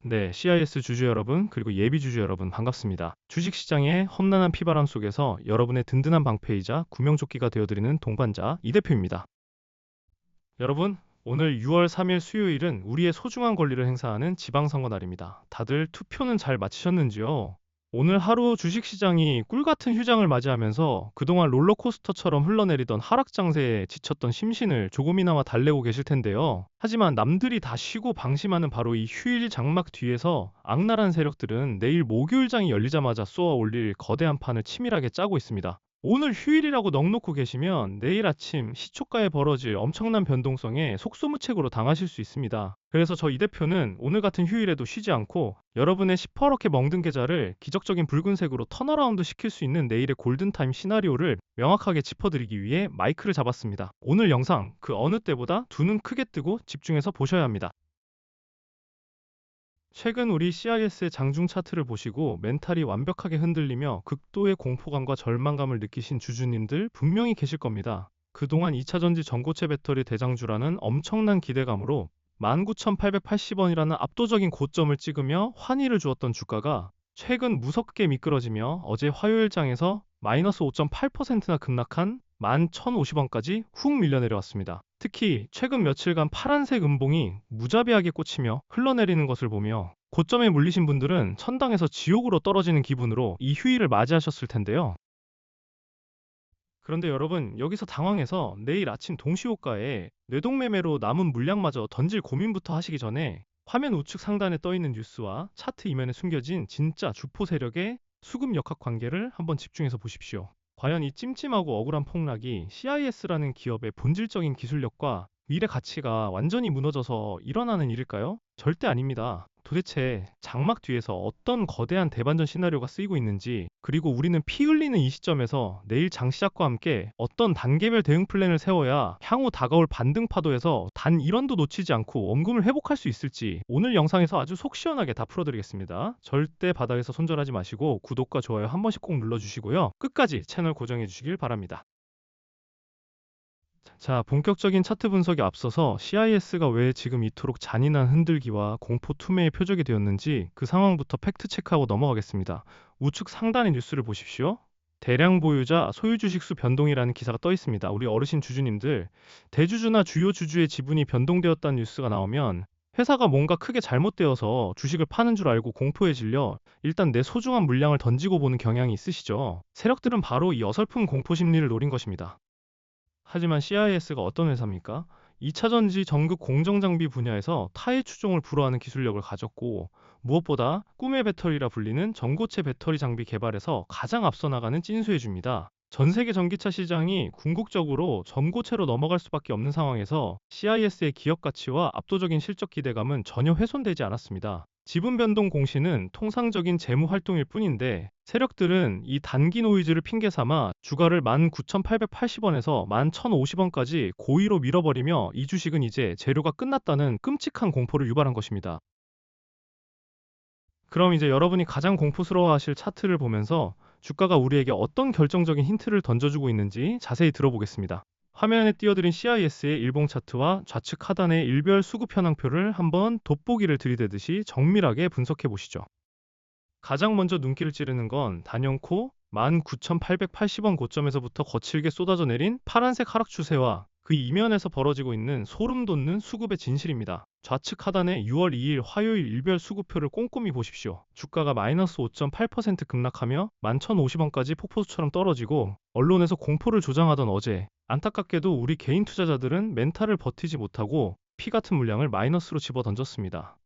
네, CIS 주주 여러분, 그리고 예비 주주 여러분 반갑습니다. 주식시장의 험난한 피바람 속에서 여러분의 든든한 방패이자 구명조끼가 되어드리는 동반자 이 대표입니다. 여러분, 오늘 6월 3일 수요일은 우리의 소중한 권리를 행사하는 지방선거 날입니다. 다들 투표는 잘 마치셨는지요? 오늘 하루 주식시장이 꿀같은 휴장을 맞이하면서 그동안 롤러코스터처럼 흘러내리던 하락 장세에 지쳤던 심신을 조금이나마 달래고 계실 텐데요. 하지만 남들이 다 쉬고 방심하는 바로 이 휴일 장막 뒤에서 악랄한 세력들은 내일 목요일장이 열리자마자 쏘아 올릴 거대한 판을 치밀하게 짜고 있습니다. 오늘 휴일이라고 넋놓고 계시면 내일 아침 시초가에 벌어질 엄청난 변동성에 속수무책으로 당하실 수 있습니다. 그래서 저 이 대표는 오늘 같은 휴일에도 쉬지 않고 여러분의 시퍼렇게 멍든 계좌를 기적적인 붉은색으로 턴어라운드 시킬 수 있는 내일의 골든타임 시나리오를 명확하게 짚어드리기 위해 마이크를 잡았습니다. 오늘 영상 그 어느 때보다 두 눈 크게 뜨고 집중해서 보셔야 합니다. 최근 우리 CIS의 장중 차트를 보시고 멘탈이 완벽하게 흔들리며 극도의 공포감과 절망감을 느끼신 주주님들 분명히 계실 겁니다. 그동안 2차전지 전고체 배터리 대장주라는 엄청난 기대감으로 19,880원이라는 압도적인 고점을 찍으며 환희를 주었던 주가가 최근 무섭게 미끄러지며 어제 화요일장에서 마이너스 5.8%나 급락한 11,050원까지 훅 밀려내려왔습니다. 특히 최근 며칠간 파란색 음봉이 무자비하게 꽂히며 흘러내리는 것을 보며 고점에 물리신 분들은 천당에서 지옥으로 떨어지는 기분으로 이 휴일을 맞이하셨을 텐데요. 그런데 여러분, 여기서 당황해서 내일 아침 동시호가에 뇌동매매로 남은 물량마저 던질 고민부터 하시기 전에 화면 우측 상단에 떠있는 뉴스와 차트 이면에 숨겨진 진짜 주포 세력의 수급 역학 관계를 한번 집중해서 보십시오. 과연 이 찜찜하고 억울한 폭락이 CIS라는 기업의 본질적인 기술력과 미래 가치가 완전히 무너져서 일어나는 일일까요? 절대 아닙니다. 도대체 장막 뒤에서 어떤 거대한 대반전 시나리오가 쓰이고 있는지, 그리고 우리는 피 흘리는 이 시점에서 내일 장 시작과 함께 어떤 단계별 대응 플랜을 세워야 향후 다가올 반등 파도에서 단 1원도 놓치지 않고 원금을 회복할 수 있을지 오늘 영상에서 아주 속 시원하게 다 풀어드리겠습니다. 절대 바닥에서 손절하지 마시고 구독과 좋아요 한 번씩 꼭 눌러주시고요. 끝까지 채널 고정해 주시길 바랍니다. 자, 본격적인 차트 분석에 앞서서 CIS가 왜 지금 이토록 잔인한 흔들기와 공포 투매의 표적이 되었는지 그 상황부터 팩트 체크하고 넘어가겠습니다. 우측 상단의 뉴스를 보십시오. 대량 보유자 소유 주식수 변동이라는 기사가 떠 있습니다. 우리 어르신 주주님들, 대주주나 주요 주주의 지분이 변동되었다는 뉴스가 나오면 회사가 뭔가 크게 잘못되어서 주식을 파는 줄 알고 공포에 질려 일단 내 소중한 물량을 던지고 보는 경향이 있으시죠. 세력들은 바로 이 어설픈 공포 심리를 노린 것입니다. 하지만 CIS가 어떤 회사입니까? 2차전지 전극 공정장비 분야에서 타의 추종을 불허하는 기술력을 가졌고, 무엇보다 꿈의 배터리라 불리는 전고체 배터리 장비 개발에서 가장 앞서 나가는 찐수혜주입니다. 전 세계 전기차 시장이 궁극적으로 전고체로 넘어갈 수밖에 없는 상황에서 CIS의 기업 가치와 압도적인 실적 기대감은 전혀 훼손되지 않았습니다. 지분 변동 공시는 통상적인 재무 활동일 뿐인데 세력들은 이 단기 노이즈를 핑계 삼아 주가를 19,880원에서 11,050원까지 고의로 밀어버리며 이 주식은 이제 재료가 끝났다는 끔찍한 공포를 유발한 것입니다. 그럼 이제 여러분이 가장 공포스러워하실 차트를 보면서 주가가 우리에게 어떤 결정적인 힌트를 던져주고 있는지 자세히 들어보겠습니다. 화면에 띄워드린 CIS의 일봉 차트와 좌측 하단의 일별 수급 현황표를 한번 돋보기를 들이대듯이 정밀하게 분석해 보시죠. 가장 먼저 눈길을 찌르는 건 단연코 19,880원 고점에서부터 거칠게 쏟아져 내린 파란색 하락 추세와 그 이면에서 벌어지고 있는 소름 돋는 수급의 진실입니다. 좌측 하단에 6월 2일 화요일 일별 수급표를 꼼꼼히 보십시오. 주가가 마이너스 5.8% 급락하며 11,050원까지 폭포수처럼 떨어지고 언론에서 공포를 조장하던 어제 안타깝게도 우리 개인 투자자들은 멘탈을 버티지 못하고 피 같은 물량을 마이너스로 집어 던졌습니다.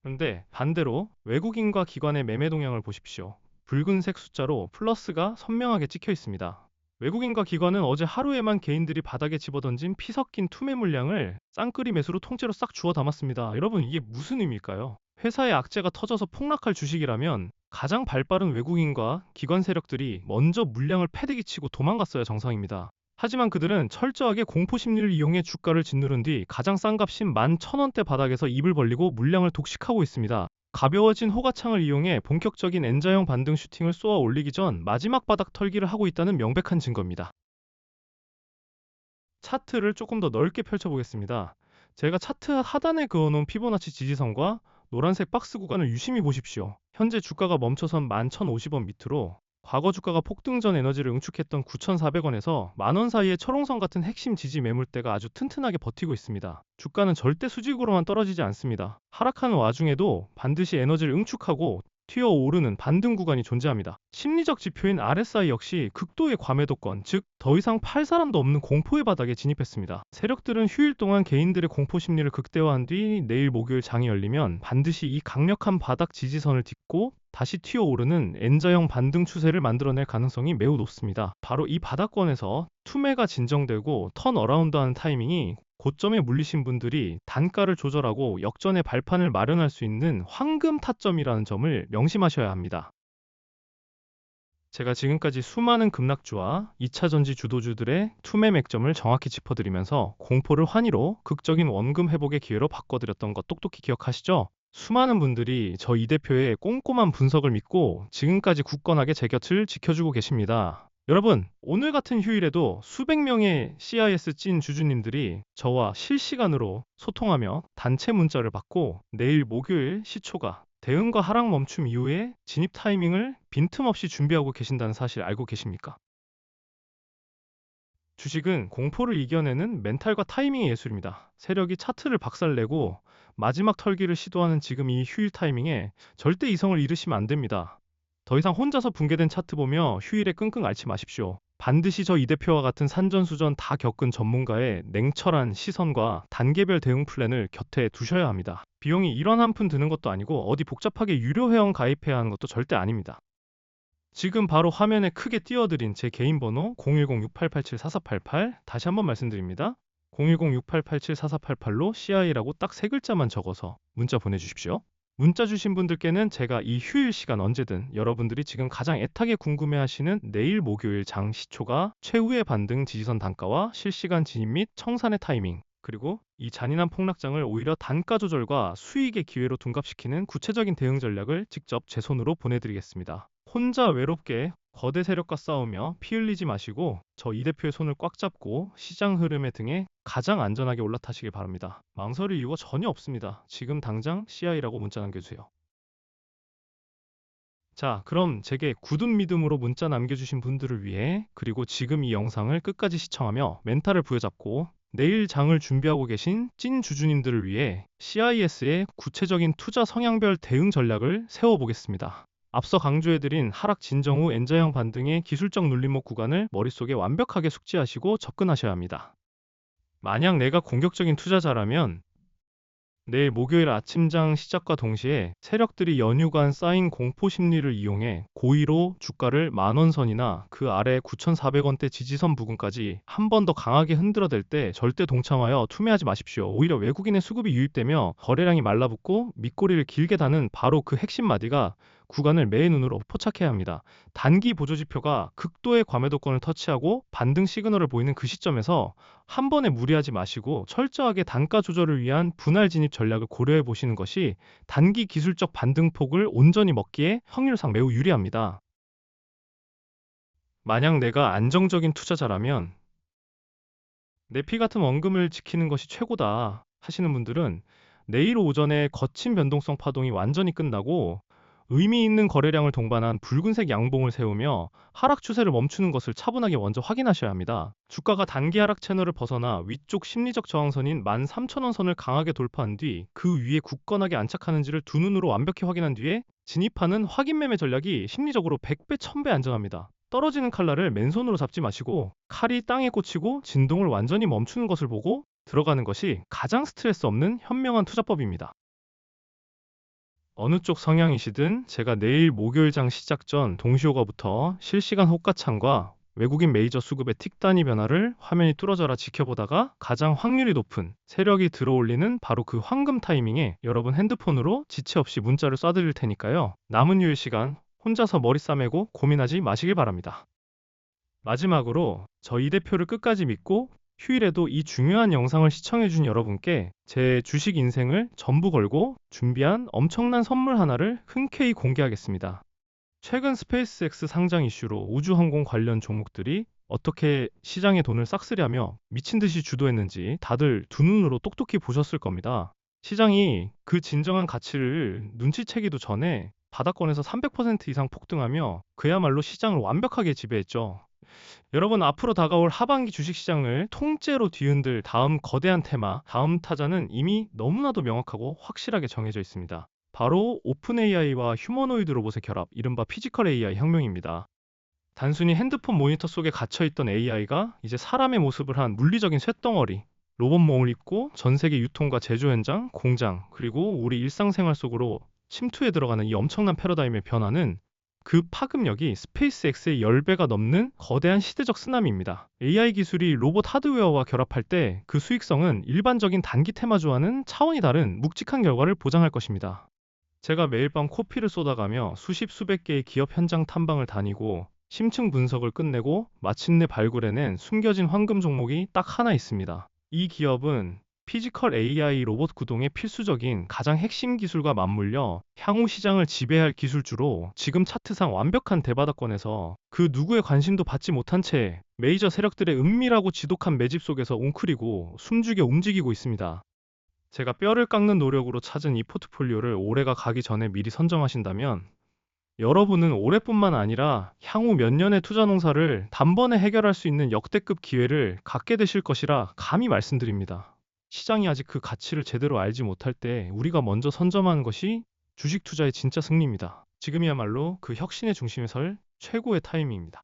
그런데 반대로 외국인과 기관의 매매 동향을 보십시오. 붉은색 숫자로 플러스가 선명하게 찍혀 있습니다. 외국인과 기관은 어제 하루에만 개인들이 바닥에 집어던진 피 섞인 투매 물량을 쌍끌이 매수로 통째로 싹 주워 담았습니다. 여러분, 이게 무슨 의미일까요? 회사의 악재가 터져서 폭락할 주식이라면 가장 발빠른 외국인과 기관 세력들이 먼저 물량을 패대기 치고 도망갔어야 정상입니다. 하지만 그들은 철저하게 공포 심리를 이용해 주가를 짓누른 뒤 가장 싼 값인 11,000원대 바닥에서 입을 벌리고 물량을 독식하고 있습니다. 가벼워진 호가창을 이용해 본격적인 N자형 반등 슈팅을 쏘아 올리기 전 마지막 바닥 털기를 하고 있다는 명백한 증거입니다. 차트를 조금 더 넓게 펼쳐보겠습니다. 제가 차트 하단에 그어놓은 피보나치 지지선과 노란색 박스 구간을 유심히 보십시오. 현재 주가가 멈춰선 11,050원 밑으로 과거 주가가 폭등 전 에너지를 응축했던 9,400원에서 만원 사이의 철옹성 같은 핵심 지지 매물대가 아주 튼튼하게 버티고 있습니다. 주가는 절대 수직으로만 떨어지지 않습니다. 하락하는 와중에도 반드시 에너지를 응축하고 튀어오르는 반등 구간이 존재합니다. 심리적 지표인 RSI 역시 극도의 과매도권, 즉 더 이상 팔 사람도 없는 공포의 바닥에 진입했습니다. 세력들은 휴일 동안 개인들의 공포 심리를 극대화한 뒤 내일 목요일 장이 열리면 반드시 이 강력한 바닥 지지선을 딛고 다시 튀어오르는 N자형 반등 추세를 만들어낼 가능성이 매우 높습니다. 바로 이 바닥권에서 투매가 진정되고 턴어라운드하는 타이밍이 고점에 물리신 분들이 단가를 조절하고 역전의 발판을 마련할 수 있는 황금 타점이라는 점을 명심하셔야 합니다. 제가 지금까지 수많은 급락주와 2차전지 주도주들의 투매 맥점을 정확히 짚어드리면서 공포를 환희로 극적인 원금 회복의 기회로 바꿔드렸던 것 똑똑히 기억하시죠? 수많은 분들이 저 이 대표의 꼼꼼한 분석을 믿고 지금까지 굳건하게 제 곁을 지켜주고 계십니다. 여러분, 오늘 같은 휴일에도 수백 명의 CIS 찐 주주님들이 저와 실시간으로 소통하며 단체 문자를 받고 내일 목요일 시초가 대응과 하락 멈춤 이후에 진입 타이밍을 빈틈없이 준비하고 계신다는 사실 알고 계십니까? 주식은 공포를 이겨내는 멘탈과 타이밍의 예술입니다. 세력이 차트를 박살내고 마지막 털기를 시도하는 지금 이 휴일 타이밍에 절대 이성을 잃으시면 안 됩니다. 더 이상 혼자서 붕괴된 차트 보며 휴일에 끙끙 앓지 마십시오. 반드시 저 이 대표와 같은 산전수전 다 겪은 전문가의 냉철한 시선과 단계별 대응 플랜을 곁에 두셔야 합니다. 비용이 1원 한 푼 드는 것도 아니고 어디 복잡하게 유료 회원 가입해야 하는 것도 절대 아닙니다. 지금 바로 화면에 크게 띄워드린 제 개인 번호 010-6887-4488 다시 한번 말씀드립니다. 010-6887-4488로 CI라고 딱 세 글자만 적어서 문자 보내주십시오. 문자 주신 분들께는 제가 이 휴일 시간 언제든 여러분들이 지금 가장 애타게 궁금해하시는 내일 목요일 장 시초가 최후의 반등 지지선 단가와 실시간 진입 및 청산의 타이밍, 그리고 이 잔인한 폭락장을 오히려 단가 조절과 수익의 기회로 둔갑시키는 구체적인 대응 전략을 직접 제 손으로 보내드리겠습니다. 혼자 외롭게 거대 세력과 싸우며 피 흘리지 마시고 저 이 대표의 손을 꽉 잡고 시장 흐름의 등에 가장 안전하게 올라타시길 바랍니다. 망설일 이유가 전혀 없습니다. 지금 당장 CI라고 문자 남겨주세요. 자, 그럼 제게 굳은 믿음으로 문자 남겨주신 분들을 위해, 그리고 지금 이 영상을 끝까지 시청하며 멘탈을 부여잡고 내일 장을 준비하고 계신 찐 주주님들을 위해 CIS의 구체적인 투자 성향별 대응 전략을 세워보겠습니다. 앞서 강조해드린 하락 진정 후 N자형 반등의 기술적 눌림목 구간을 머릿속에 완벽하게 숙지하시고 접근하셔야 합니다. 만약 내가 공격적인 투자자라면 내일 목요일 아침장 시작과 동시에 세력들이 연휴간 쌓인 공포 심리를 이용해 고의로 주가를 만원 선이나 그 아래 9,400원대 지지선 부근까지 한 번 더 강하게 흔들어댈 때 절대 동참하여 투매하지 마십시오. 오히려 외국인의 수급이 유입되며 거래량이 말라붙고 밑꼬리를 길게 다는 바로 그 핵심 마디가 구간을 매의 눈으로 포착해야 합니다. 단기 보조지표가 극도의 과매도권을 터치하고 반등 시그널을 보이는 그 시점에서 한 번에 무리하지 마시고 철저하게 단가 조절을 위한 분할 진입 전략을 고려해 보시는 것이 단기 기술적 반등폭을 온전히 먹기에 확률상 매우 유리합니다. 만약 내가 안정적인 투자자라면 내 피 같은 원금을 지키는 것이 최고다 하시는 분들은 내일 오전에 거친 변동성 파동이 완전히 끝나고 의미 있는 거래량을 동반한 붉은색 양봉을 세우며 하락 추세를 멈추는 것을 차분하게 먼저 확인하셔야 합니다. 주가가 단기 하락 채널을 벗어나 위쪽 심리적 저항선인 13,000원 선을 강하게 돌파한 뒤 그 위에 굳건하게 안착하는지를 두 눈으로 완벽히 확인한 뒤에 진입하는 확인 매매 전략이 심리적으로 100배, 1000배 안전합니다. 떨어지는 칼날을 맨손으로 잡지 마시고 칼이 땅에 꽂히고 진동을 완전히 멈추는 것을 보고 들어가는 것이 가장 스트레스 없는 현명한 투자법입니다. 어느 쪽 성향이시든 제가 내일 목요일장 시작 전 동시호가부터 실시간 호가창과 외국인 메이저 수급의 틱 단위 변화를 화면이 뚫어져라 지켜보다가 가장 확률이 높은 세력이 들어올리는 바로 그 황금 타이밍에 여러분 핸드폰으로 지체 없이 문자를 쏴드릴 테니까요. 남은 휴일 시간 혼자서 머리 싸매고 고민하지 마시길 바랍니다. 마지막으로 저 이 대표를 끝까지 믿고 휴일에도 이 중요한 영상을 시청해준 여러분께 제 주식 인생을 전부 걸고 준비한 엄청난 선물 하나를 흔쾌히 공개하겠습니다. 최근 스페이스X 상장 이슈로 우주항공 관련 종목들이 어떻게 시장의 돈을 싹쓸이하며 미친 듯이 주도했는지 다들 두 눈으로 똑똑히 보셨을 겁니다. 시장이 그 진정한 가치를 눈치채기도 전에 바닥권에서 300% 이상 폭등하며 그야말로 시장을 완벽하게 지배했죠. 여러분, 앞으로 다가올 하반기 주식시장을 통째로 뒤흔들 다음 거대한 테마, 다음 타자는 이미 너무나도 명확하고 확실하게 정해져 있습니다. 바로 오픈 AI와 휴머노이드 로봇의 결합, 이른바 피지컬 AI 혁명입니다. 단순히 핸드폰 모니터 속에 갇혀있던 AI가 이제 사람의 모습을 한 물리적인 쇳덩어리, 로봇몸을 입고 전 세계 유통과 제조 현장, 공장, 그리고 우리 일상생활 속으로 침투해 들어가는 이 엄청난 패러다임의 변화는 그 파급력이 스페이스X의 10배가 넘는 거대한 시대적 쓰나미입니다. AI 기술이 로봇 하드웨어와 결합할 때 그 수익성은 일반적인 단기 테마주와는 차원이 다른 묵직한 결과를 보장할 것입니다. 제가 매일 밤 코피를 쏟아가며 수십 수백 개의 기업 현장 탐방을 다니고 심층 분석을 끝내고 마침내 발굴해낸 숨겨진 황금 종목이 딱 하나 있습니다. 이 기업은 피지컬 AI 로봇 구동의 필수적인 가장 핵심 기술과 맞물려 향후 시장을 지배할 기술주로 지금 차트상 완벽한 대바닥권에서 그 누구의 관심도 받지 못한 채 메이저 세력들의 은밀하고 지독한 매집 속에서 웅크리고 숨죽여 움직이고 있습니다. 제가 뼈를 깎는 노력으로 찾은 이 포트폴리오를 올해가 가기 전에 미리 선점하신다면 여러분은 올해뿐만 아니라 향후 몇 년의 투자 농사를 단번에 해결할 수 있는 역대급 기회를 갖게 되실 것이라 감히 말씀드립니다. 시장이 아직 그 가치를 제대로 알지 못할 때 우리가 먼저 선점하는 것이 주식 투자의 진짜 승리입니다. 지금이야말로 그 혁신의 중심에 설 최고의 타이밍입니다.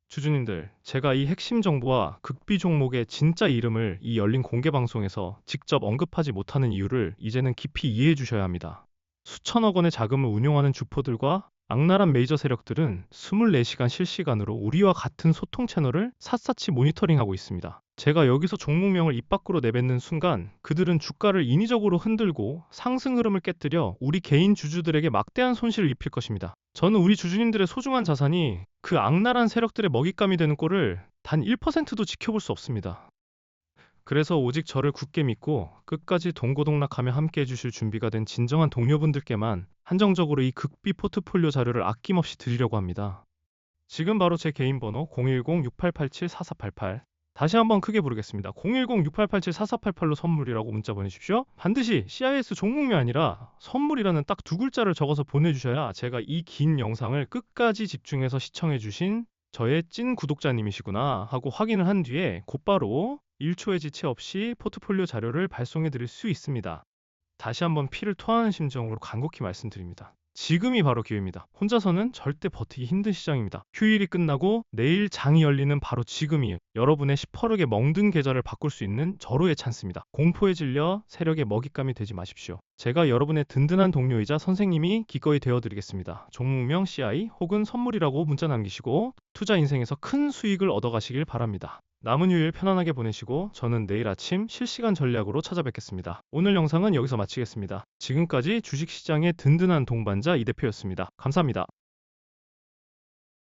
주주님들, 제가 이 핵심 정보와 극비 종목의 진짜 이름을 이 열린 공개 방송에서 직접 언급하지 못하는 이유를 이제는 깊이 이해해 주셔야 합니다. 수천억 원의 자금을 운용하는 주포들과 악랄한 메이저 세력들은 24시간 실시간으로 우리와 같은 소통 채널을 샅샅이 모니터링하고 있습니다. 제가 여기서 종목명을 입 밖으로 내뱉는 순간 그들은 주가를 인위적으로 흔들고 상승 흐름을 깨뜨려 우리 개인 주주들에게 막대한 손실을 입힐 것입니다. 저는 우리 주주님들의 소중한 자산이 그 악랄한 세력들의 먹잇감이 되는 꼴을 단 1%도 지켜볼 수 없습니다. 그래서 오직 저를 굳게 믿고 끝까지 동고동락하며 함께 해주실 준비가 된 진정한 동료분들께만 한정적으로 이 극비 포트폴리오 자료를 아낌없이 드리려고 합니다. 지금 바로 제 개인 번호 010-6887-4488, 다시 한번 크게 부르겠습니다. 010-6887-4488로 선물이라고 문자 보내주십시오. 반드시 CIS 종목이 아니라 선물이라는 딱 두 글자를 적어서 보내주셔야 제가 이 긴 영상을 끝까지 집중해서 시청해주신 저의 찐 구독자님이시구나 하고 확인을 한 뒤에 곧바로 1초의 지체 없이 포트폴리오 자료를 발송해 드릴 수 있습니다. 다시 한번 피를 토하는 심정으로 간곡히 말씀드립니다. 지금이 바로 기회입니다. 혼자서는 절대 버티기 힘든 시장입니다. 휴일이 끝나고 내일 장이 열리는 바로 지금이 여러분의 시퍼르게 멍든 계좌를 바꿀 수 있는 절호의 찬스입니다. 공포에 질려 세력의 먹잇감이 되지 마십시오. 제가 여러분의 든든한 동료이자 선생님이 기꺼이 되어드리겠습니다. 종목명 CI 혹은 선물이라고 문자 남기시고 투자 인생에서 큰 수익을 얻어가시길 바랍니다. 남은 휴일 편안하게 보내시고 저는 내일 아침 실시간 전략으로 찾아뵙겠습니다. 오늘 영상은 여기서 마치겠습니다. 지금까지 주식시장의 든든한 동반자 이 대표였습니다. 감사합니다.